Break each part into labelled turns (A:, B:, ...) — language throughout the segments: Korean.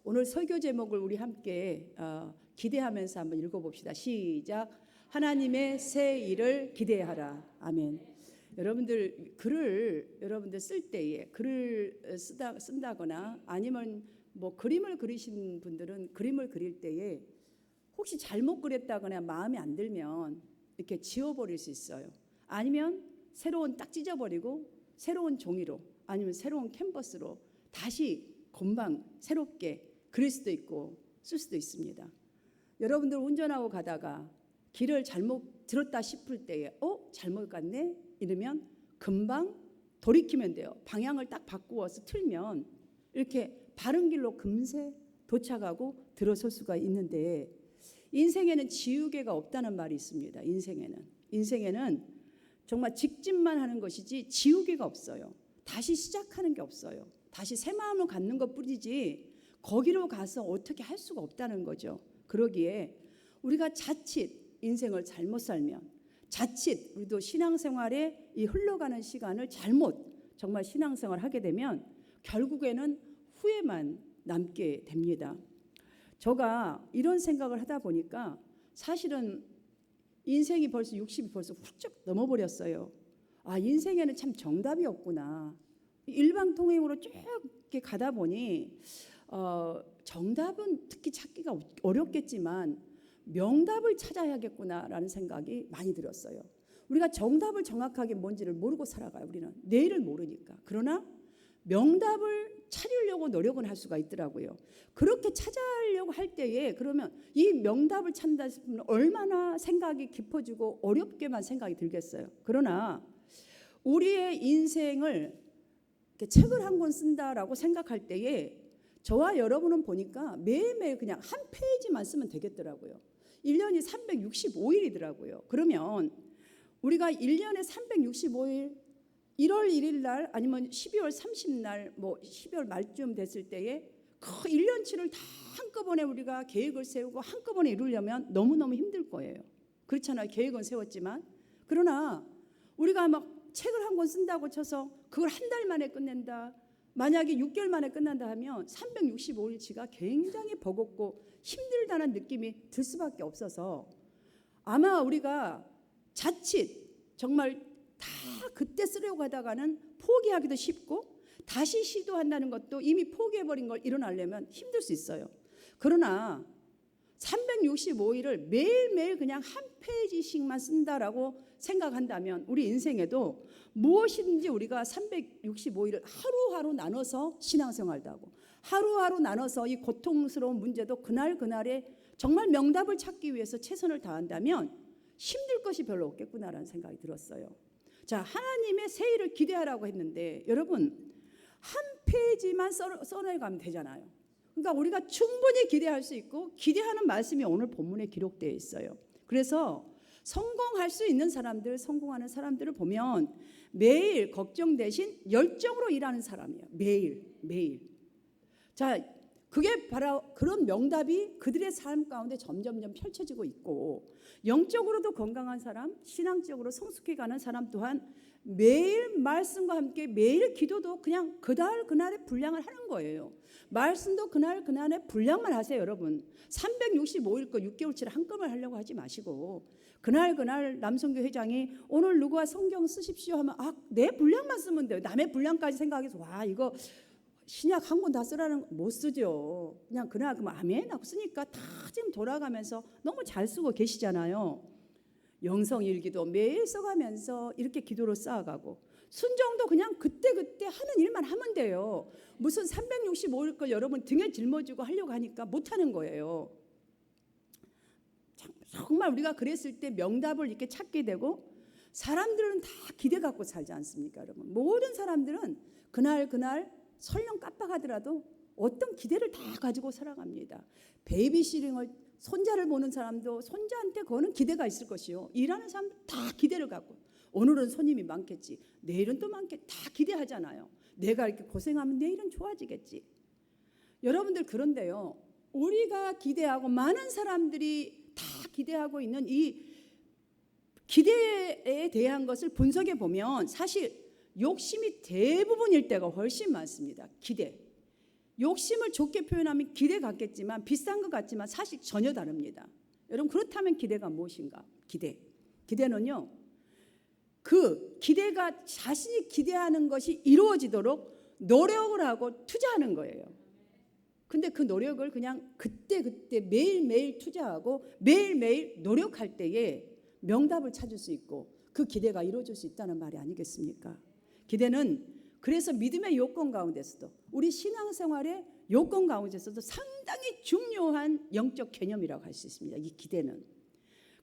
A: 오늘 설교 제목을 우리 함께 기대하면서 한번 읽어봅시다. 시작. 하나님의 새 일을 기대하라. 아멘. 여러분들 글을 여러분들 쓸 때에 글을 쓴다거나 아니면 뭐 그림을 그리신 분들은 그림을 그릴 때에 혹시 잘못 그렸다거나 마음에 안 들면 이렇게 지워버릴 수 있어요. 아니면 새로운 딱 찢어버리고 새로운 종이로 아니면 새로운 캔버스로 다시 금방 새롭게 그릴 수도 있고 쓸 수도 있습니다. 여러분들 운전하고 가다가 길을 잘못 들었다 싶을 때에 잘못 갔네? 이러면 금방 돌이키면 돼요. 방향을 딱 바꾸어서 틀면 이렇게 바른 길로 금세 도착하고 들어설 수가 있는데 인생에는 지우개가 없다는 말이 있습니다. 인생에는 정말 직진만 하는 것이지 지우개가 없어요. 다시 시작하는 게 없어요. 다시 새 마음을 갖는 것 뿐이지 거기로 가서 어떻게 할 수가 없다는 거죠. 그러기에 우리가 자칫 인생을 잘못 살면 자칫 우리도 신앙생활에 이 흘러가는 시간을 잘못 정말 신앙생활을 하게 되면 결국에는 후회만 남게 됩니다. 제가 이런 생각을 하다 보니까 사실은 인생이 벌써 60이 벌써 훌쩍 넘어버렸어요. 인생에는 참 정답이 없구나. 일방통행으로 쭉 이렇게 가다 보니 정답은 특히 찾기가 어렵겠지만 명답을 찾아야겠구나라는 생각이 많이 들었어요. 우리가 정답을 정확하게 뭔지를 모르고 살아가요. 우리는 내일을 모르니까. 그러나 명답을 찾으려고 노력은 할 수가 있더라고요. 그렇게 찾아려고 할 때에 그러면 이 명답을 찾는다 싶으면 얼마나 생각이 깊어지고 어렵게만 생각이 들겠어요. 그러나 우리의 인생을 이렇게 책을 한 권 쓴다라고 생각할 때에 저와 여러분은 보니까 매일매일 그냥 한 페이지만 쓰면 되겠더라고요. 1년이 365일이더라고요. 그러면 우리가 1년에 365일 1월 1일 날 아니면 12월 30날 뭐 12월 말쯤 됐을 때에 그 1년치를 다 한꺼번에 우리가 계획을 세우고 한꺼번에 이루려면 너무너무 힘들 거예요. 그렇잖아요. 계획은 세웠지만. 그러나 우리가 막 책을 한 권 쓴다고 쳐서 그걸 한 달 만에 끝낸다. 만약에 6개월 만에 끝난다 하면 365일치가 굉장히 버겁고 힘들다는 느낌이 들 수밖에 없어서 아마 우리가 자칫 정말 다 그때 쓰려고 하다가는 포기하기도 쉽고 다시 시도한다는 것도 이미 포기해버린 걸 일어나려면 힘들 수 있어요. 그러나 365일을 매일매일 그냥 한 페이지씩만 쓴다라고 생각한다면 우리 인생에도 무엇이든지 우리가 365일을 하루하루 나눠서 신앙생활도 하고 하루하루 나눠서 이 고통스러운 문제도 그날그날에 정말 명답을 찾기 위해서 최선을 다한다면 힘들 것이 별로 없겠구나라는 생각이 들었어요. 자, 하나님의 새 일을 기대하라고 했는데 여러분 한 페이지만 써내가면 되잖아요. 그러니까 우리가 충분히 기대할 수 있고 기대하는 말씀이 오늘 본문에 기록되어 있어요. 그래서 성공할 수 있는 사람들, 성공하는 사람들을 보면 매일 걱정 대신 열정으로 일하는 사람이에요. 매일. 자, 그게 바로 그런 명답이 그들의 삶 가운데 점점점 펼쳐지고 있고 영적으로도 건강한 사람, 신앙적으로 성숙해가는 사람 또한 매일 말씀과 함께 매일 기도도 그냥 그날의 분량을 하는 거예요. 말씀도 그날의 분량만 하세요. 여러분 365일 거 6개월치를 한꺼번에 하려고 하지 마시고 그날 남성교 회장이 오늘 누구와 성경 쓰십시오 하면 내 분량만 쓰면 돼요. 남의 분량까지 생각해서 이거 신약 한 권 다 쓰라는 못 쓰죠. 그냥 그날 그럼 아멘 하고 쓰니까 다 지금 돌아가면서 너무 잘 쓰고 계시잖아요. 영성일기도 매일 써가면서 이렇게 기도로 쌓아가고 순종도 그냥 그때그때 하는 일만 하면 돼요. 무슨 365일 걸 여러분 등에 짊어지고 하려고 하니까 못하는 거예요. 정말 우리가 그랬을 때 명답을 이렇게 찾게 되고 사람들은 다 기대 갖고 살지 않습니까? 여러분 모든 사람들은 그날 설령 깜빡하더라도 어떤 기대를 다 가지고 살아갑니다. 베이비시팅을 손자를 보는 사람도 손자한테 거는 기대가 있을 것이요. 일하는 사람도 다 기대를 갖고 오늘은 손님이 많겠지. 내일은 또 많겠지. 다 기대하잖아요. 내가 이렇게 고생하면 내일은 좋아지겠지. 여러분들 그런데요. 우리가 기대하고 많은 사람들이 다 기대하고 있는 이 기대에 대한 것을 분석해 보면 사실 욕심이 대부분일 때가 훨씬 많습니다. 기대. 욕심을 좋게 표현하면 기대 같겠지만 비슷한 것 같지만 사실 전혀 다릅니다. 여러분 그렇다면 기대가 무엇인가? 기대는요. 그 기대가 자신이 기대하는 것이 이루어지도록 노력을 하고 투자하는 거예요. 근데 그 노력을 그냥 그때 매일매일 투자하고 매일매일 노력할 때에 명답을 찾을 수 있고 그 기대가 이루어질 수 있다는 말이 아니겠습니까? 기대는 그래서 믿음의 요건 가운데서도 우리 신앙생활의 요건 가운데서도 상당히 중요한 영적 개념이라고 할 수 있습니다. 이 기대는.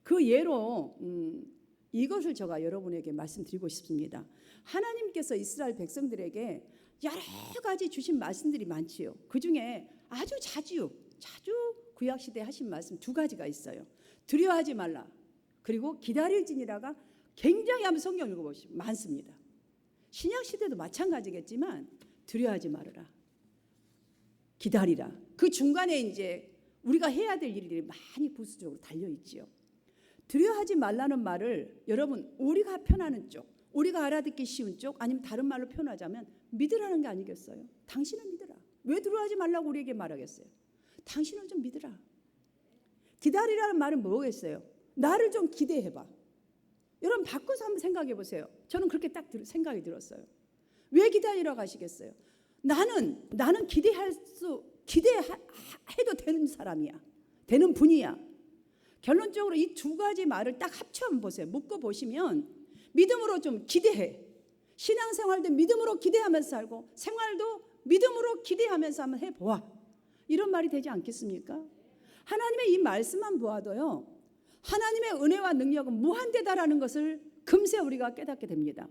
A: 그 예로 이것을 제가 여러분에게 말씀드리고 싶습니다. 하나님께서 이스라엘 백성들에게 여러 가지 주신 말씀들이 많지요. 그중에 아주 자주 구약시대에 하신 말씀 두 가지가 있어요. 두려워하지 말라. 그리고 기다릴지니라가 굉장히 한번 성경 읽어보시면 많습니다. 신약시대도 마찬가지겠지만 두려워하지 말아라. 기다리라. 그 중간에 이제 우리가 해야 될 일들이 많이 부수적으로 달려있지요. 두려워하지 말라는 말을 여러분 우리가 편하는 쪽, 우리가 알아듣기 쉬운 쪽 아니면 다른 말로 표현하자면 믿으라는 게 아니겠어요? 당신을 믿으라. 왜 두려워하지 말라고 우리에게 말하겠어요? 당신을 좀 믿으라. 기다리라는 말은 뭐겠어요? 나를 좀 기대해봐. 여러분 바꿔서 한번 생각해 보세요. 저는 그렇게 딱 생각이 들었어요. 왜 기다리라고 하시겠어요? 나는 기대해도 되는 사람이야. 되는 분이야. 결론적으로 이 두 가지 말을 딱 합쳐 한번 보세요. 묶어 보시면 믿음으로 좀 기대해. 신앙생활도 믿음으로 기대하면서 살고 생활도 믿음으로 기대하면서 한번 해보아. 이런 말이 되지 않겠습니까? 하나님의 이 말씀만 보아도요. 하나님의 은혜와 능력은 무한대다라는 것을 금세 우리가 깨닫게 됩니다.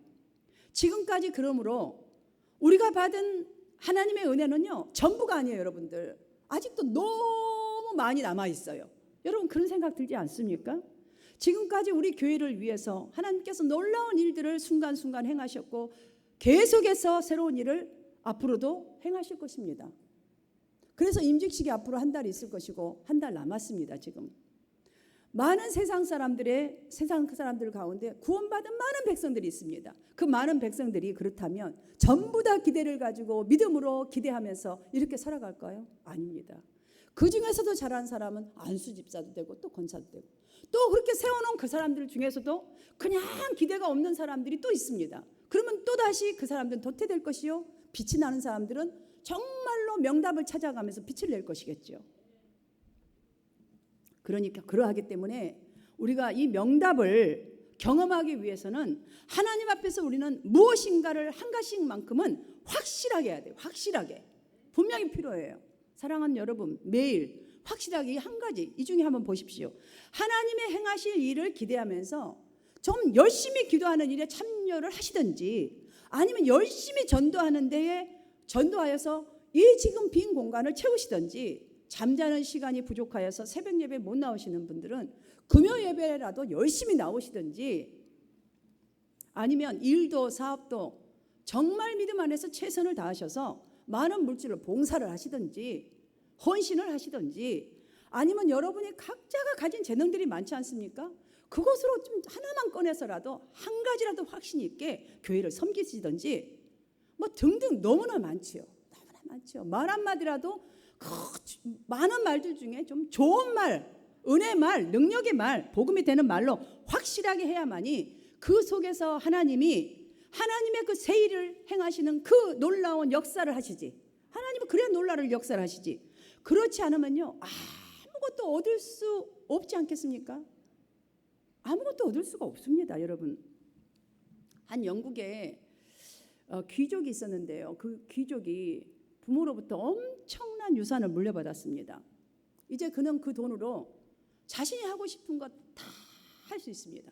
A: 지금까지 그러므로 우리가 받은 하나님의 은혜는요. 전부가 아니에요. 여러분들. 아직도 너무 많이 남아있어요. 여러분 그런 생각 들지 않습니까? 지금까지 우리 교회를 위해서 하나님께서 놀라운 일들을 순간순간 행하셨고 계속해서 새로운 일을 앞으로도 행하실 것입니다. 그래서 임직식이 앞으로 한 달 있을 것이고 한 달 남았습니다. 지금 많은 세상 사람들 가운데 구원받은 많은 백성들이 있습니다. 그 많은 백성들이 그렇다면 전부 다 기대를 가지고 믿음으로 기대하면서 이렇게 살아갈까요? 아닙니다. 그 중에서도 잘한 사람은 안수 집사도 되고 또 권사도 되고 또 그렇게 세워놓은 그 사람들 중에서도 그냥 기대가 없는 사람들이 또 있습니다. 그러면 또다시 그 사람들은 도태될 것이요. 빛이 나는 사람들은 정말로 명답을 찾아가면서 빛을 낼 것이겠죠. 그러니까 그러하기 때문에 우리가 이 명답을 경험하기 위해서는 하나님 앞에서 우리는 무엇인가를 한 가지만큼은 확실하게 해야 돼요. 확실하게. 분명히 필요해요. 사랑하는 여러분, 매일 확실하게 한 가지 이 중에 한번 보십시오. 하나님의 행하실 일을 기대하면서 좀 열심히 기도하는 일에 참여를 하시든지 아니면 열심히 전도하는 데에 전도하여서 이 지금 빈 공간을 채우시든지 잠자는 시간이 부족하여서 새벽 예배 못 나오시는 분들은 금요 예배라도 열심히 나오시든지 아니면 일도 사업도 정말 믿음 안에서 최선을 다하셔서 많은 물질로 봉사를 하시든지 헌신을 하시든지 아니면 여러분이 각자가 가진 재능들이 많지 않습니까? 그것으로 좀 하나만 꺼내서라도 한 가지라도 확신 있게 교회를 섬기시든지 뭐 등등 너무나 많지요. 너무나 많지요. 말 한마디라도 많은 말들 중에 좀 좋은 말, 은혜 말, 능력의 말, 복음이 되는 말로 확실하게 해야만이 그 속에서 하나님의 그 새 일을 행하시는 그 놀라운 역사를 하시지. 하나님은 그래야 놀라운 역사를 하시지. 그렇지 않으면요 아무것도 얻을 수 없지 않겠습니까? 아무것도 얻을 수가 없습니다. 여러분 한 영국에 귀족이 있었는데요. 그 귀족이 부모로부터 엄청난 유산을 물려받았습니다. 이제 그는 그 돈으로 자신이 하고 싶은 것 다 할 수 있습니다.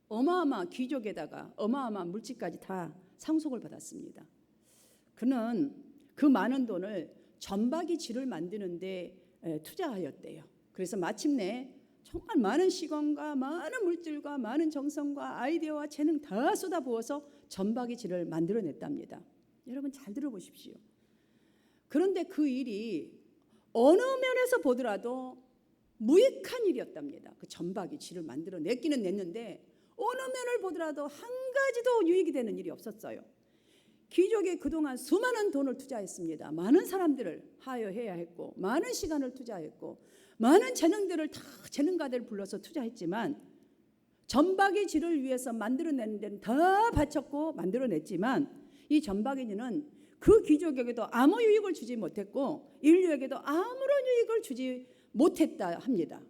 A: 어마어마한 귀족에다가 어마어마한 물질까지 다 상속을 받았습니다. 그는 그 많은 돈을 전박이 질을 만드는 데 투자하였대요. 그래서 마침내 정말 많은 시간과 많은 물질과 많은 정성과 아이디어와 재능 다 쏟아부어서 전박이 질을 만들어냈답니다. 여러분 잘 들어보십시오. 그런데 그 일이 어느 면에서 보더라도 무익한 일이었답니다. 그 전박이 질을 만들어냈기는 냈는데 어느 면을 보더라도 한 가지도 유익이 되는 일이 없었어요. 귀족이 그동안 수많은 돈을 투자했습니다. 많은 사람들을 하여해야 했고 많은 시간을 투자했고 많은 재능들을 다 재능가들을 불러서 투자했지만 점박이 쥐를 위해서 만들어낸 데는 다 바쳤고 만들어냈지만 이 점박이 쥐는 그 귀족에게도 아무 유익을 주지 못했고 인류에게도 아무런 유익을 주지 못했다 합니다.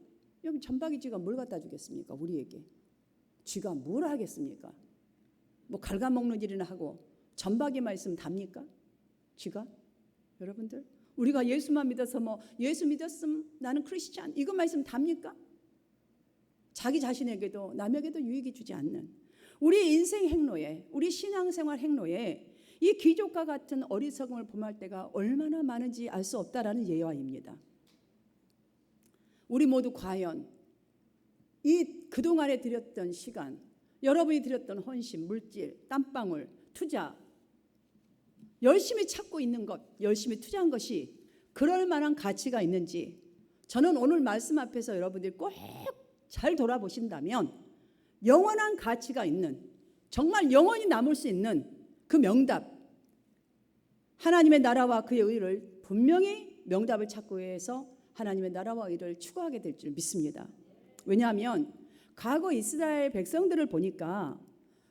A: 여러분 점박이 쥐가 뭘 갖다 주겠습니까? 우리에게 쥐가 뭘 하겠습니까? 뭐 갉아먹는 일이나 하고 점박이만 있으면 답니까? 쥐가? 여러분들 우리가 예수만 믿어서 뭐 예수 믿었음 나는 크리스찬 이것만 있으면 답니까? 자기 자신에게도 남에게도 유익이 주지 않는 우리 인생 행로에 우리 신앙생활 행로에 이 귀족과 같은 어리석음을 범할 때가 얼마나 많은지 알 수 없다라는 예화입니다. 우리 모두 과연 이 그동안에 들였던 시간 여러분이 들였던 헌신, 물질, 땀방울, 투자 열심히 찾고 있는 것 열심히 투자한 것이 그럴 만한 가치가 있는지 저는 오늘 말씀 앞에서 여러분들이 꼭 잘 돌아보신다면 영원한 가치가 있는 정말 영원히 남을 수 있는 그 명답 하나님의 나라와 그의 의를 분명히 명답을 찾고 해서 하나님의 나라와 의를 추구하게 될 줄 믿습니다. 왜냐하면 과거 이스라엘 백성들을 보니까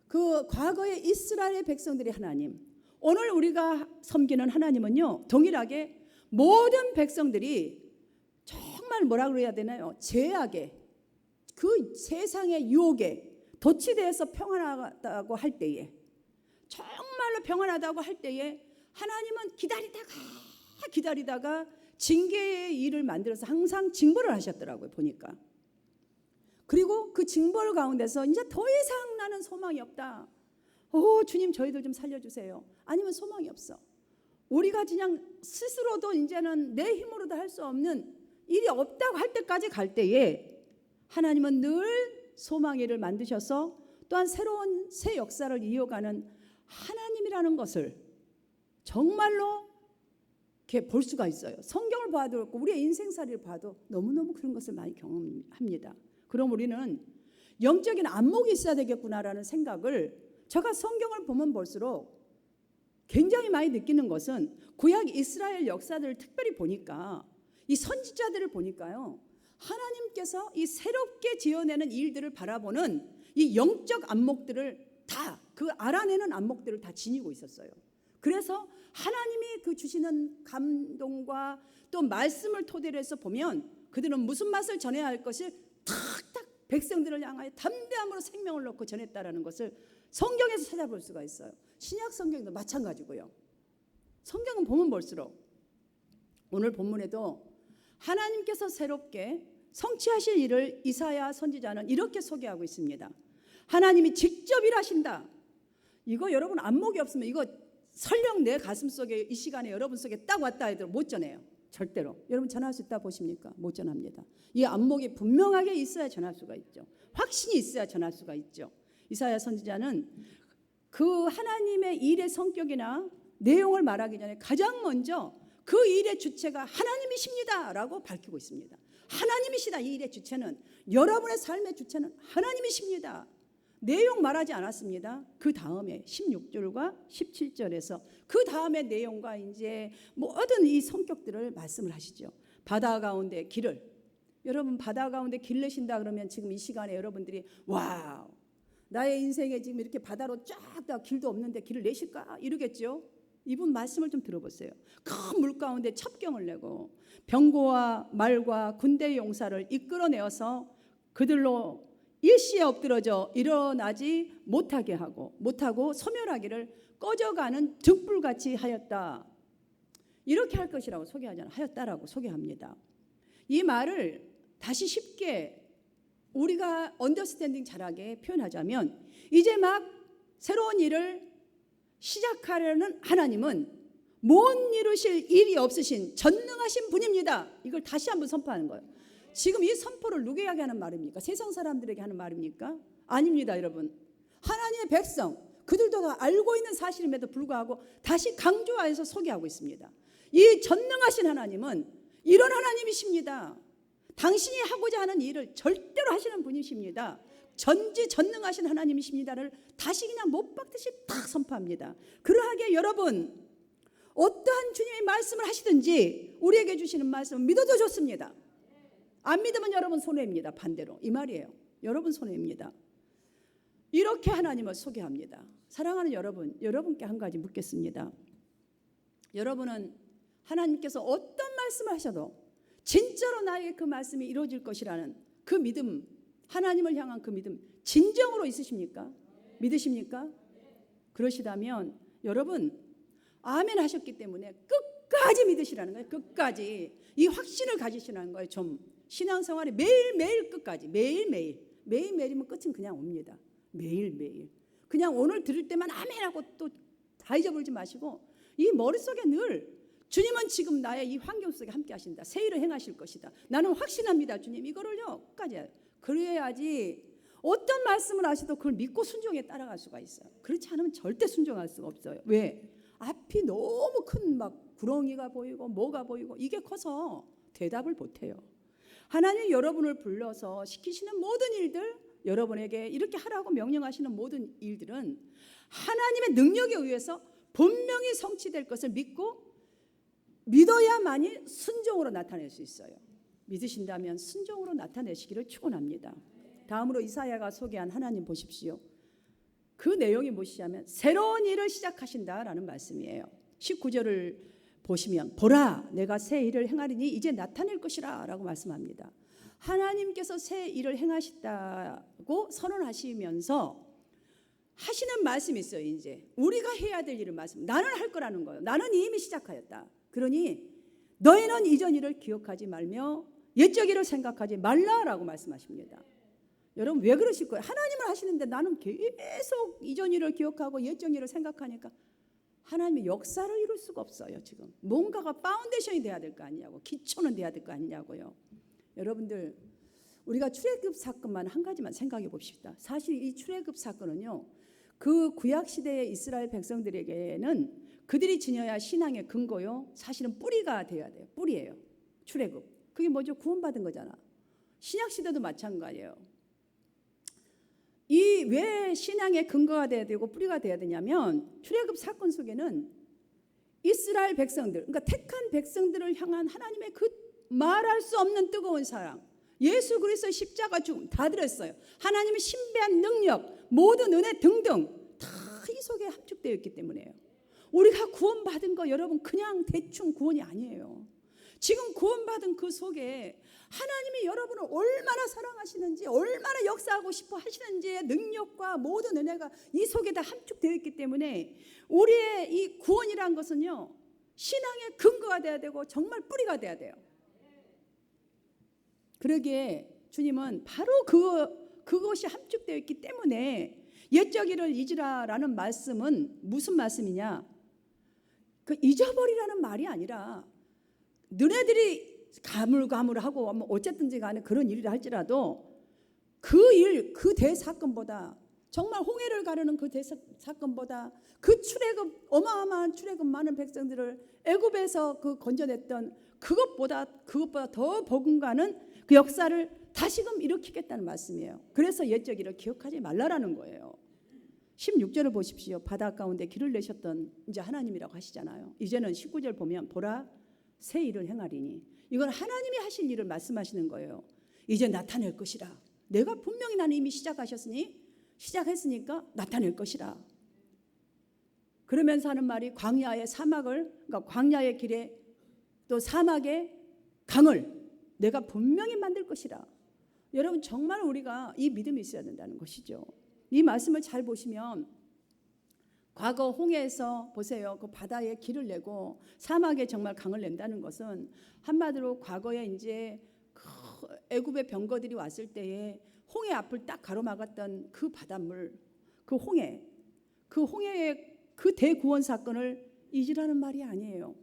A: 그 과거의 이스라엘 백성들이 하나님 오늘 우리가 섬기는 하나님은요 동일하게 모든 백성들이 정말 뭐라 그래야 되나요? 죄악에 그 세상의 유혹에 도취되어서 평안하다고 할 때에 정말로 평안하다고 할 때에 하나님은 기다리다가 징계의 일을 만들어서 항상 징벌을 하셨더라고요 보니까. 그리고 그 징벌 가운데서 이제 더 이상 나는 소망이 없다. 주님 저희들 좀 살려주세요. 아니면 소망이 없어. 우리가 그냥 스스로도 이제는 내 힘으로도 할 수 없는 일이 없다고 할 때까지 갈 때에 하나님은 늘 소망의 일을 만드셔서 또한 새로운 새 역사를 이어가는 하나님이라는 것을 정말로 이렇게 볼 수가 있어요. 성경을 봐도 그렇고 우리의 인생살이를 봐도 너무너무 그런 것을 많이 경험합니다. 그럼 우리는 영적인 안목이 있어야 되겠구나라는 생각을 제가 성경을 보면 볼수록 굉장히 많이 느끼는 것은 구약 이스라엘 역사들을 특별히 보니까 이 선지자들을 보니까요 하나님께서 이 새롭게 지어내는 일들을 바라보는 이 영적 안목들을 다 그 알아내는 안목들을 다 지니고 있었어요. 그래서 하나님이 그 주시는 감동과 또 말씀을 토대로 해서 보면 그들은 무슨 맛을 전해야 할 것을 탁탁 백성들을 향하여 담대함으로 생명을 놓고 전했다라는 것을 성경에서 찾아볼 수가 있어요. 신약 성경도 마찬가지고요. 성경은 보면 볼수록 오늘 본문에도 하나님께서 새롭게 성취하실 일을 이사야 선지자는 이렇게 소개하고 있습니다. 하나님이 직접 일하신다. 이거 여러분 안목이 없으면 이거 설령 내 가슴 속에 이 시간에 여러분 속에 딱 왔다 해도 못 전해요. 절대로. 여러분 전할 수 있다 보십니까? 못 전합니다. 이 안목이 분명하게 있어야 전할 수가 있죠. 확신이 있어야 전할 수가 있죠. 이사야 선지자는 그 하나님의 일의 성격이나 내용을 말하기 전에 가장 먼저 그 일의 주체가 하나님이십니다 라고 밝히고 있습니다. 하나님이시다. 이 일의 주체는 여러분의 삶의 주체는 하나님이십니다. 내용 말하지 않았습니다. 그 다음에 16절과 17절에서 그 다음의 내용과 이제 모든 이 성격들을 말씀을 하시죠. 바다 가운데 길을 여러분 바다 가운데 길 내신다 그러면 지금 이 시간에 여러분들이 와우 나의 인생에 지금 이렇게 바다로 쫙 다 길도 없는데 길을 내실까 이러겠죠. 이분 말씀을 좀 들어보세요. 큰 물 가운데 첩경을 내고 병거와 말과 군대 용사를 이끌어내어서 그들로 일시에 엎드러져 일어나지 못하고 소멸하기를 꺼져가는 등불같이 하였다. 이렇게 할 것이라고 소개하잖아요. 하였다라고 소개합니다. 이 말을 다시 쉽게 우리가 언더스탠딩 잘하게 표현하자면 이제 막 새로운 일을 시작하려는 하나님은 못 이루실 일이 없으신 전능하신 분입니다. 이걸 다시 한번 선포하는 거예요. 지금 이 선포를 누구에게 하는 말입니까? 세상 사람들에게 하는 말입니까? 아닙니다, 여러분. 하나님의 백성, 그들도 다 알고 있는 사실임에도 불구하고 다시 강조하여서 소개하고 있습니다. 이 전능하신 하나님은 이런 하나님이십니다. 당신이 하고자 하는 일을 절대로 하시는 분이십니다. 전지전능하신 하나님이십니다를 다시 그냥 못 박듯이 딱 선포합니다. 그러하게 여러분 어떠한 주님의 말씀을 하시든지 우리에게 주시는 말씀을 믿어도 좋습니다. 안 믿으면 여러분 손해입니다. 반대로 이 말이에요. 여러분 손해입니다. 이렇게 하나님을 소개합니다. 사랑하는 여러분, 여러분께 한 가지 묻겠습니다. 여러분은 하나님께서 어떤 말씀을 하셔도 진짜로 나에게 그 말씀이 이루어질 것이라는 그 믿음, 하나님을 향한 그 믿음 진정으로 있으십니까? 믿으십니까? 그러시다면 여러분 아멘 하셨기 때문에 끝까지 믿으시라는 거예요. 끝까지 이 확신을 가지시라는 거예요. 좀 신앙생활에 매일매일 끝까지 매일매일이면 끝은 그냥 옵니다. 매일매일 그냥 오늘 들을 때만 아멘하고 또 다 잊어버리지 마시고 이 머릿속에 늘 주님은 지금 나의 이 환경 속에 함께 하신다. 새 일을 행하실 것이다. 나는 확신합니다. 주님 이거를요 끝까지 해요. 그래야지 어떤 말씀을 하셔도 그걸 믿고 순종에 따라갈 수가 있어요. 그렇지 않으면 절대 순종할 수가 없어요. 왜? 앞이 너무 큰 막 구렁이가 보이고 뭐가 보이고 이게 커서 대답을 못해요. 하나님 여러분을 불러서 시키시는 모든 일들 여러분에게 이렇게 하라고 명령하시는 모든 일들은 하나님의 능력에 의해서 분명히 성취될 것을 믿어야만이 순종으로 나타낼 수 있어요. 믿으신다면 순종으로 나타내시기를 축원합니다. 다음으로 이사야가 소개한 하나님 보십시오. 그 내용이 무엇이냐면 새로운 일을 시작하신다라는 말씀이에요. 19절을 보시면 보라 내가 새 일을 행하리니 이제 나타낼 것이라 라고 말씀합니다. 하나님께서 새 일을 행하셨다고 선언하시면서 하시는 말씀이 있어요. 이제 우리가 해야 될 일을 말씀. 나는 할 거라는 거예요. 나는 이미 시작하였다. 그러니 너희는 이전 일을 기억하지 말며 옛적 일을 생각하지 말라라고 말씀하십니다. 여러분 왜 그러실 거예요? 하나님을 하시는데 나는 계속 이전 일을 기억하고 옛적 일을 생각하니까 하나님의 역사를 이룰 수가 없어요. 지금 뭔가가 파운데이션이 돼야 될 거 아니냐고, 기초는 돼야 될 거 아니냐고요. 여러분들 우리가 출애굽 사건만 한 가지만 생각해 봅시다. 사실 이 출애굽 사건은요 그 구약 시대의 이스라엘 백성들에게는 그들이 지녀야 신앙의 근거요 사실은 뿌리가 돼야 돼요. 뿌리예요. 출애굽 그게 뭐죠? 구원받은 거잖아. 신약 시대도 마찬가지예요. 이 왜 신앙의 근거가 돼야 되고 뿌리가 돼야 되냐면 출애굽 사건 속에는 이스라엘 백성들, 그러니까 택한 백성들을 향한 하나님의 그 말할 수 없는 뜨거운 사랑, 예수 그리스도의 십자가 죽음 다 들었어요. 하나님의 신비한 능력, 모든 은혜 등등 다 이 속에 함축되어 있기 때문에요. 우리가 구원받은 거 여러분 그냥 대충 구원이 아니에요. 지금 구원받은 그 속에 하나님이 여러분을 얼마나 사랑하시는지, 얼마나 역사하고 싶어 하시는지의 능력과 모든 은혜가 이 속에 다 함축되어 있기 때문에 우리의 이 구원이란 것은요 신앙의 근거가 돼야 되고 정말 뿌리가 돼야 돼요. 그러기에 주님은 바로 그것이 함축되어 있기 때문에 옛적 일을 잊으라라는 말씀은 무슨 말씀이냐? 그 잊어버리라는 말이 아니라 너네들이 가물가물하고 뭐 어쨌든지 간에 그런 일을 할지라도 그 일, 그 대사건보다 정말 홍해를 가르는 그 대사건보다 그 출애굽 어마어마한 출애굽 많은 백성들을 애굽에서 그 건져냈던 그것보다 더 버금가는 그 역사를 다시금 일으키겠다는 말씀이에요. 그래서 옛적 일을 기억하지 말라라는 거예요. 16절을 보십시오. 바다 가운데 길을 내셨던 이제 하나님이라고 하시잖아요. 이제는 19절 보면 보라 새 일을 행하리니 이건 하나님이 하실 일을 말씀하시는 거예요. 이제 나타낼 것이라. 내가 분명히 나는 이미 시작했으니까 나타낼 것이라. 그러면서 하는 말이 광야의 사막을, 그러니까 광야의 길에 또 사막의 강을 내가 분명히 만들 것이라. 여러분 정말 우리가 이 믿음이 있어야 된다는 것이죠. 이 말씀을 잘 보시면 과거 홍해에서 보세요. 그 바다에 길을 내고 사막에 정말 강을 낸다는 것은 한마디로 과거에 이제 그 애굽의 병거들이 왔을 때에 홍해 앞을 딱 가로막았던 그 바닷물, 그 홍해의 그 대구원 사건을 잊으라는 말이 아니에요.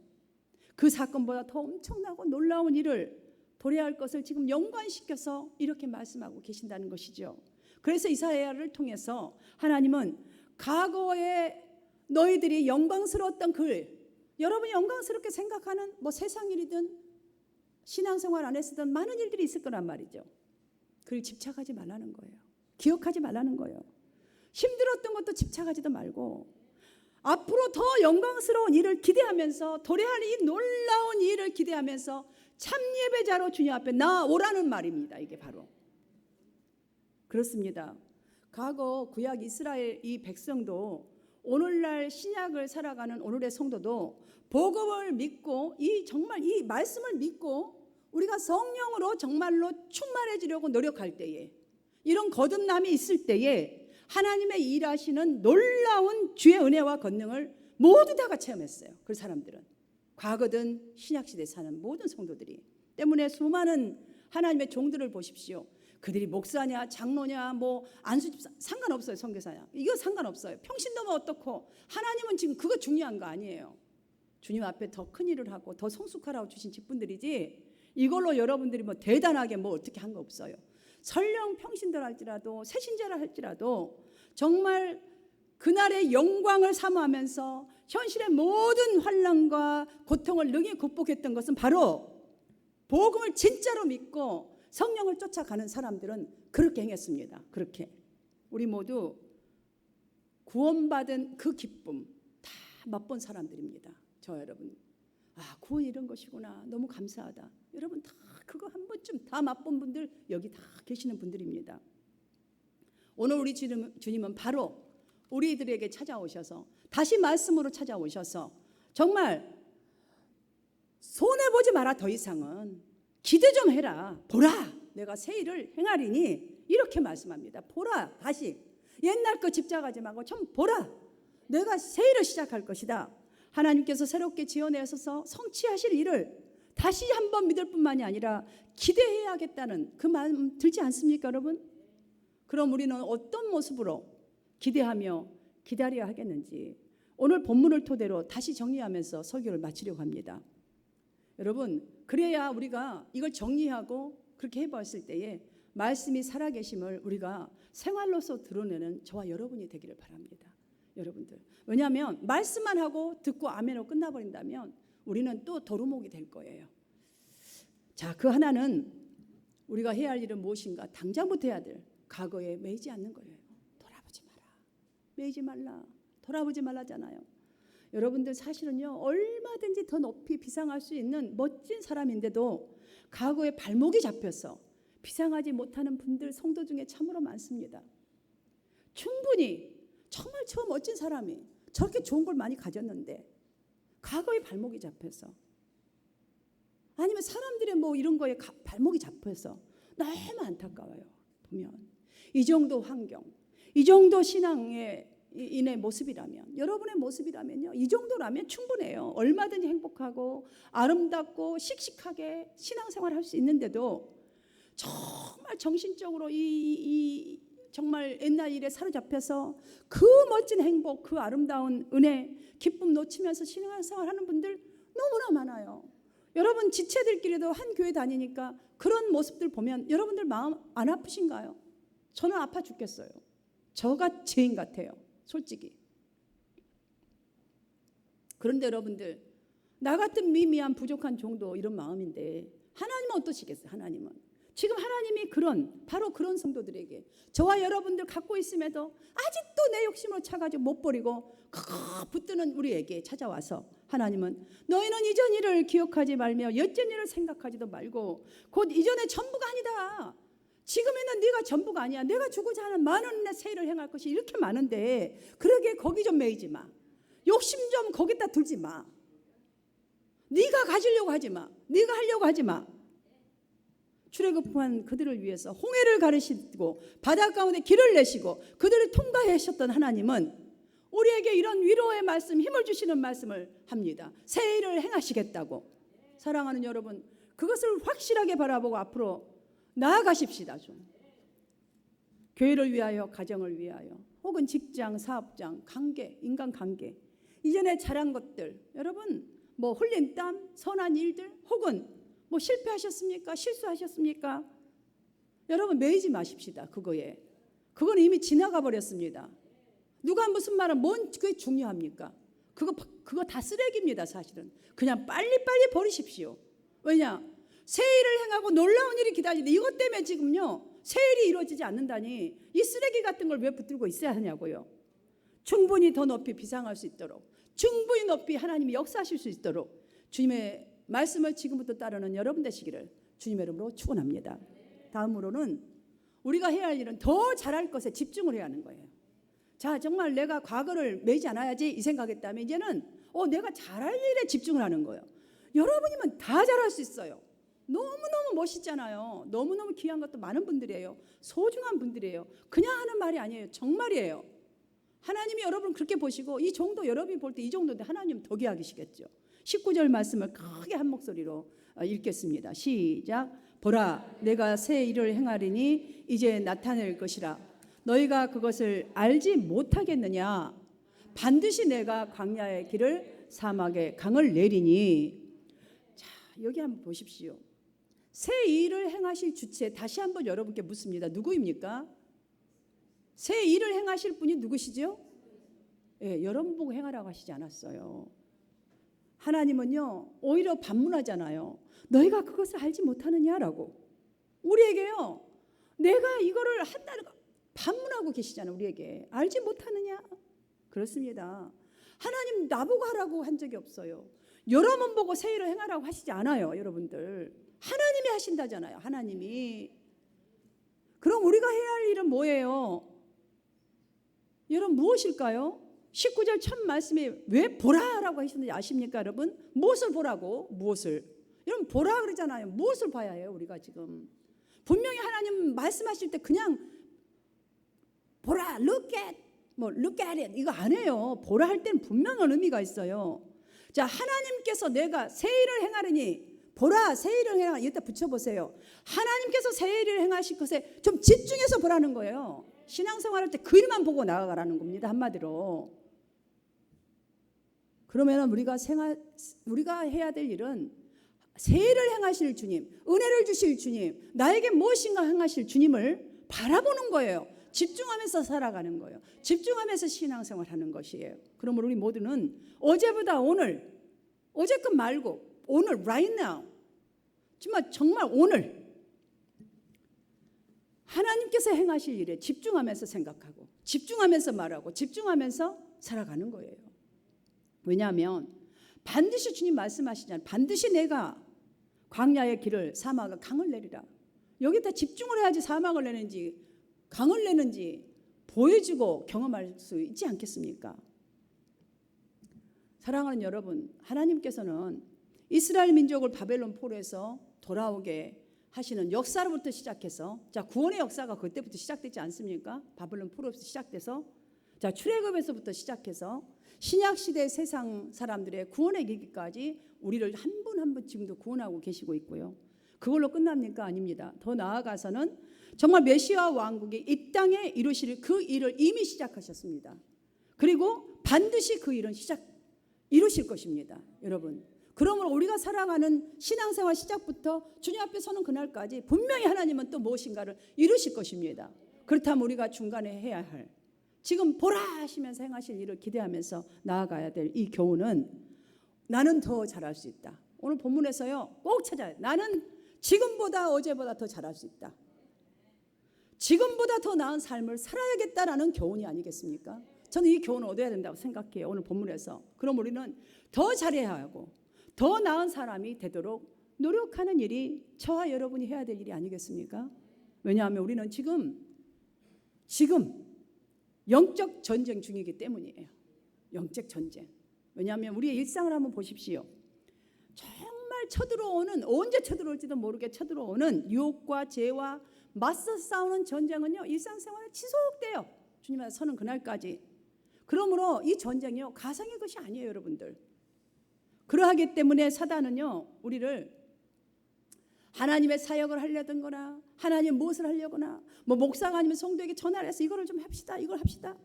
A: 그 사건보다 더 엄청나고 놀라운 일을 도래할 것을 지금 연관시켜서 이렇게 말씀하고 계신다는 것이죠. 그래서 이사야를 통해서 하나님은 과거에 너희들이 영광스러웠던 그 일, 여러분이 영광스럽게 생각하는 뭐 세상 일이든 신앙생활 안에서든 많은 일들이 있을 거란 말이죠. 그를 집착하지 말라는 거예요. 기억하지 말라는 거예요. 힘들었던 것도 집착하지도 말고 앞으로 더 영광스러운 일을 기대하면서 도래할 이 놀라운 일을 기대하면서 참 예배자로 주님 앞에 나오라는 말입니다. 이게 바로 그렇습니다. 과거 구약 이스라엘 이 백성도 오늘날 신약을 살아가는 오늘의 성도도 복음을 믿고 정말 이 말씀을 믿고 우리가 성령으로 정말로 충만해지려고 노력할 때에 이런 거듭남이 있을 때에 하나님의 일하시는 놀라운 주의 은혜와 권능을 모두 다가 체험했어요. 그 사람들은 과거든 신약시대에 사는 모든 성도들이. 때문에 수많은 하나님의 종들을 보십시오. 그들이 목사냐 장로냐 뭐 안수집사 상관없어요. 선교사냐 이거 상관없어요. 평신도면 어떻고 하나님은 지금 그거 중요한 거 아니에요. 주님 앞에 더 큰 일을 하고 더 성숙하라고 주신 직분들이지 이걸로 여러분들이 뭐 대단하게 뭐 어떻게 한 거 없어요. 설령 평신도라 할지라도 새신자라 할지라도 정말 그날의 영광을 사모하면서 현실의 모든 환난과 고통을 능히 극복했던 것은 바로 복음을 진짜로 믿고 성령을 쫓아가는 사람들은 그렇게 행했습니다. 그렇게 우리 모두 구원받은 그 기쁨 다 맛본 사람들입니다. 저 여러분 구원 이런 것이구나 너무 감사하다. 여러분 다 그거 한 번쯤 다 맛본 분들 여기 다 계시는 분들입니다. 오늘 우리 주님은 바로 우리들에게 찾아오셔서 다시 말씀으로 찾아오셔서 정말 손해보지 마라. 더 이상은 기대 좀 해라. 보라 내가 새 일을 행하리니 이렇게 말씀합니다. 보라 다시 옛날 거 집착하지 말고 좀 보라 내가 새 일을 시작할 것이다. 하나님께서 새롭게 지어내셔서 성취하실 일을 다시 한번 믿을 뿐만이 아니라 기대해야겠다는 그 마음 들지 않습니까 여러분? 그럼 우리는 어떤 모습으로 기대하며 기다려야 하겠는지 오늘 본문을 토대로 다시 정리하면서 설교를 마치려고 합니다. 여러분 그래야 우리가 이걸 정리하고 그렇게 해봤을 때에 말씀이 살아계심을 우리가 생활로서 드러내는 저와 여러분이 되기를 바랍니다. 여러분들 왜냐하면 말씀만 하고 듣고 아멘으로 끝나버린다면 우리는 또 도루묵이 될 거예요. 자, 그 하나는 우리가 해야 할 일은 무엇인가? 당장부터 해야 될 과거에 매이지 않는 거예요. 돌아보지 마라. 매이지 말라. 돌아보지 말라잖아요. 여러분들 사실은요 얼마든지 더 높이 비상할 수 있는 멋진 사람인데도 과거에 발목이 잡혀서 비상하지 못하는 분들 성도 중에 참으로 많습니다. 충분히 정말 저 멋진 사람이 저렇게 좋은 걸 많이 가졌는데 과거에 발목이 잡혀서 아니면 사람들의 뭐 이런 거에 발목이 잡혀서 너무 안타까워요. 보면 이 정도 환경, 이 정도 신앙의 인의 모습이라면 여러분의 모습이라면요 이 정도라면 충분해요. 얼마든지 행복하고 아름답고 씩씩하게 신앙생활을 할 수 있는데도 정말 정신적으로 이 정말 옛날 일에 사로잡혀서 그 멋진 행복, 그 아름다운 은혜, 기쁨 놓치면서 신앙생활하는 분들 너무나 많아요. 여러분 지체들끼리도 한 교회 다니니까 그런 모습들 보면 여러분들 마음 안 아프신가요? 저는 아파 죽겠어요. 저가 죄인 같아요. 솔직히. 그런데 여러분들 나 같은 미미한 부족한 종도 이런 마음인데 하나님은 어떠시겠어요? 하나님은 지금 하나님이 바로 그런 성도들에게 저와 여러분들 갖고 있음에도 아직도 내 욕심으로 차가지고 못 버리고 붙드는 우리에게 찾아와서 하나님은 너희는 이전 일을 기억하지 말며 여전 일을 생각하지도 말고 곧 이전의 전부가 아니다. 지금에는 네가 전부가 아니야. 내가 주고자 하는 많은 새 일을 행할 것이 이렇게 많은데 그러게 거기 좀 매이지 마. 욕심 좀 거기다 들지 마. 네가 가지려고 하지 마. 네가 하려고 하지 마. 출애굽한 그들을 위해서 홍해를 가르시고 바다 가운데 길을 내시고 그들을 통과하셨던 하나님은 우리에게 이런 위로의 말씀, 힘을 주시는 말씀을 합니다. 새 일을 행하시겠다고. 사랑하는 여러분, 그것을 확실하게 바라보고 앞으로 나아가십시다. 좀 교회를 위하여, 가정을 위하여, 혹은 직장, 사업장, 관계, 인간관계, 이전에 잘한 것들, 여러분 뭐 흘린 땀, 선한 일들, 혹은 뭐 실패하셨습니까? 실수하셨습니까? 여러분 매이지 마십시다. 그거에. 그건 이미 지나가 버렸습니다. 누가 무슨 말은 뭔 그게 중요합니까? 그거 다 쓰레기입니다. 사실은. 그냥 빨리빨리 버리십시오. 왜냐? 새 일을 행하고 놀라운 일이 기다리는데 이것 때문에 지금요 새 일이 이루어지지 않는다니 이 쓰레기 같은 걸 왜 붙들고 있어야 하냐고요. 충분히 더 높이 비상할 수 있도록, 충분히 높이 하나님이 역사하실 수 있도록 주님의 말씀을 지금부터 따르는 여러분 되시기를 주님의 이름으로 축원합니다. 다음으로는 우리가 해야 할 일은 더 잘할 것에 집중을 해야 하는 거예요. 자, 정말 내가 과거를 매지 않아야지 이 생각했다면 이제는 내가 잘할 일에 집중을 하는 거예요. 여러분이면 다 잘할 수 있어요. 너무너무 멋있잖아요. 너무너무 귀한 것도 많은 분들이에요. 소중한 분들이에요. 그냥 하는 말이 아니에요. 정말이에요. 하나님이 여러분 그렇게 보시고 이 정도 여러분이 볼 때 이 정도인데 하나님은 더 귀하시겠죠. 19절 말씀을 크게 한 목소리로 읽겠습니다. 시작. 보라, 내가 새 일을 행하리니 이제 나타낼 것이라. 너희가 그것을 알지 못하겠느냐? 반드시 내가 광야의 길을 사막에 강을 내리니. 자, 여기 한번 보십시오. 새 일을 행하실 주체 다시 한번 여러분께 묻습니다. 누구입니까? 새 일을 행하실 분이 누구시죠? 예, 여러분 보고 행하라고 하시지 않았어요. 하나님은요 오히려 반문하잖아요. 너희가 그것을 알지 못하느냐라고. 우리에게요 내가 이거를 한다는 반문하고 계시잖아요. 우리에게 알지 못하느냐. 그렇습니다. 하나님 나보고 하라고 한 적이 없어요. 여러분 보고 새 일을 행하라고 하시지 않아요. 여러분들 하나님이 하신다잖아요. 하나님이. 그럼 우리가 해야 할 일은 뭐예요? 여러분 무엇일까요? 19절 첫 말씀에 왜 보라라고 하셨는지 아십니까 여러분? 무엇을 보라고? 무엇을? 여러분 보라 그러잖아요. 무엇을 봐야 해요 우리가 지금? 분명히 하나님 말씀하실 때 그냥 보라, look at it 이거 안 해요. 보라 할 때는 분명한 의미가 있어요. 자, 하나님께서 내가 새 일을 행하려니 보라, 새 일을 행하라. 여기다 붙여보세요. 하나님께서 새 일을 행하실 것에 좀 집중해서 보라는 거예요. 신앙생활할 때 그 일만 보고 나아가라는 겁니다. 한마디로. 그러면 우리가 해야 될 일은 새 일을 행하실 주님, 은혜를 주실 주님, 나에게 무엇인가 행하실 주님을 바라보는 거예요. 집중하면서 살아가는 거예요. 집중하면서 신앙생활하는 것이에요. 그러므로 우리 모두는 어제보다 오늘, 어제껏 말고 오늘, right now, 정말 오늘 하나님께서 행하실 일에 집중하면서 생각하고 집중하면서 말하고 집중하면서 살아가는 거예요. 왜냐하면 반드시 주님 말씀하시잖아요. 반드시 내가 광야의 길을 사막을 강을 내리라. 여기다 집중을 해야지 사막을 내는지 강을 내는지 보여주고 경험할 수 있지 않겠습니까? 사랑하는 여러분, 하나님께서는 이스라엘 민족을 바벨론 포로에서 돌아오게 하시는 역사로부터 시작해서 자 구원의 역사가 그때부터 시작되지 않습니까? 바벨론 포로에서 시작돼서 자 출애굽에서부터 시작해서 신약시대 세상 사람들의 구원의 길기까지 우리를 한 분 한 분 지금도 구원하고 계시고 있고요. 그걸로 끝납니까? 아닙니다. 더 나아가서는 정말 메시아 왕국이 이 땅에 이루실 그 일을 이미 시작하셨습니다. 그리고 반드시 그 일은 이루실 것입니다. 여러분, 그러므로 우리가 살아가는 신앙생활 시작부터 주님 앞에 서는 그날까지 분명히 하나님은 또 무엇인가를 이루실 것입니다. 그렇다면 우리가 중간에 해야 할 지금 보라 하시면서 행하실 일을 기대하면서 나아가야 될 이 교훈은 나는 더 잘할 수 있다. 오늘 본문에서요 꼭 찾아요. 나는 지금보다 어제보다 더 잘할 수 있다. 지금보다 더 나은 삶을 살아야겠다라는 교훈이 아니겠습니까? 저는 이 교훈을 얻어야 된다고 생각해요. 오늘 본문에서. 그럼 우리는 더 잘해야 하고 더 나은 사람이 되도록 노력하는 일이 저와 여러분이 해야 될 일이 아니겠습니까? 왜냐하면 우리는 지금 영적 전쟁 중이기 때문이에요. 영적 전쟁. 왜냐하면 우리의 일상을 한번 보십시오. 정말 쳐들어오는 언제 쳐들어올지도 모르게 쳐들어오는 유혹과 죄와 맞서 싸우는 전쟁은요 일상생활에 지속돼요. 주님 앞에 서는 그날까지. 그러므로 이 전쟁이요 가상의 것이 아니에요, 여러분들. 그러하기 때문에 사단은요 우리를 하나님의 사역을 하려든거나 하나님 무엇을 하려거나 목사가 아니면 성도에게 전화를 해서 이거를 좀 합시다, 이걸 합시다.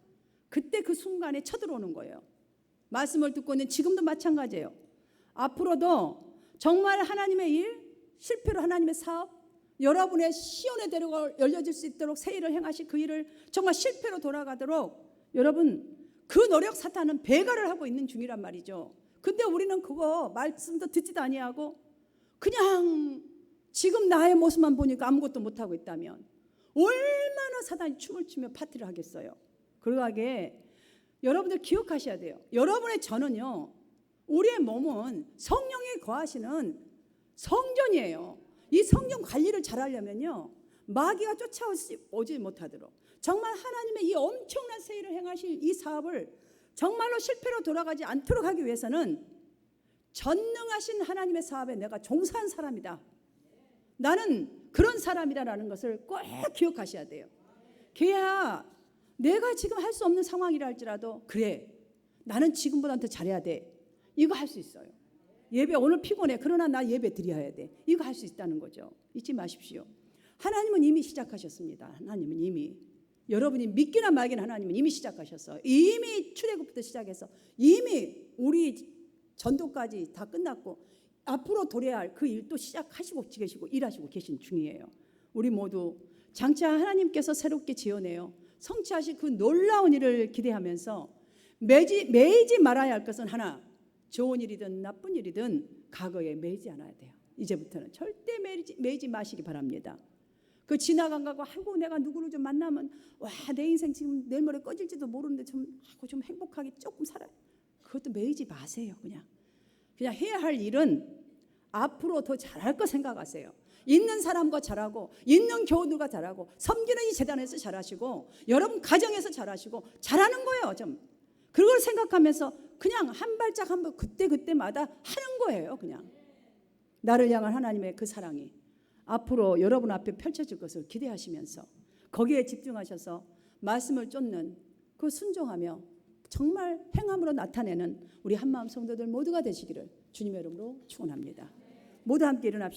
A: 그때 그 순간에 쳐들어오는 거예요. 말씀을 듣고 있는 지금도 마찬가지예요. 앞으로도 정말 하나님의 일, 실패로 하나님의 사업, 여러분의 시온의 대로가 열려질 수 있도록 새 일을 행하실 그 일을 정말 실패로 돌아가도록 여러분 그 노력 사탄은 배가를 하고 있는 중이란 말이죠. 근데 우리는 그거 말씀도 듣지도 아니하고 그냥 지금 나의 모습만 보니까 아무것도 못하고 있다면 얼마나 사단이 춤을 추며 파티를 하겠어요. 그러하게 여러분들 기억하셔야 돼요. 여러분의 전은요, 우리의 몸은 성령이 거하시는 성전이에요. 이 성전 관리를 잘하려면요, 마귀가 쫓아오지 못하도록 정말 하나님의 이 엄청난 세일을 행하실 이 사업을 정말로 실패로 돌아가지 않도록 하기 위해서는 전능하신 하나님의 사업에 내가 종사한 사람이다. 나는 그런 사람이라는 것을 꼭 기억하셔야 돼요. 그래야 내가 지금 할 수 없는 상황이라 할지라도 그래, 나는 지금보다 더 잘해야 돼. 이거 할 수 있어요. 예배 오늘 피곤해. 그러나 나 예배 드려야 돼. 이거 할 수 있다는 거죠. 잊지 마십시오. 하나님은 이미 시작하셨습니다. 하나님은 이미, 여러분이 믿기나 말기나 하나님은 이미 시작하셨어요. 이미 출애굽부터 시작해서 이미 우리 전도까지 다 끝났고 앞으로 도래야 할 그 일도 시작하시고 계시고 일하시고 계신 중이에요. 우리 모두 장차 하나님께서 새롭게 지어내요 성취하실 그 놀라운 일을 기대하면서 매이지 말아야 할 것은 하나, 좋은 일이든 나쁜 일이든 과거에 매이지 않아야 돼요. 이제부터는 절대 매이지 마시기 바랍니다. 그 지나간 거고, 아이고 내가 누구를 좀 만나면 와, 내 인생 지금 내일 모레 꺼질지도 모르는데 좀 행복하게 조금 살아요. 그것도 매이지 마세요. 그냥 해야 할 일은 앞으로 더 잘할 거 생각하세요. 있는 사람과 잘하고, 있는 교우들과 잘하고, 섬기는 이 재단에서 잘하시고, 여러분 가정에서 잘하시고, 잘하는 거예요. 좀 그걸 생각하면서 그냥 한 발짝 한 발 그때마다 하는 거예요. 그냥 나를 향한 하나님의 그 사랑이 앞으로 여러분 앞에 펼쳐질 것을 기대하시면서 거기에 집중하셔서 말씀을 쫓는 그 순종하며 정말 행함으로 나타내는 우리 한마음 성도들 모두가 되시기를 주님의 이름으로 축원합니다. 모두 함께 일어납시다.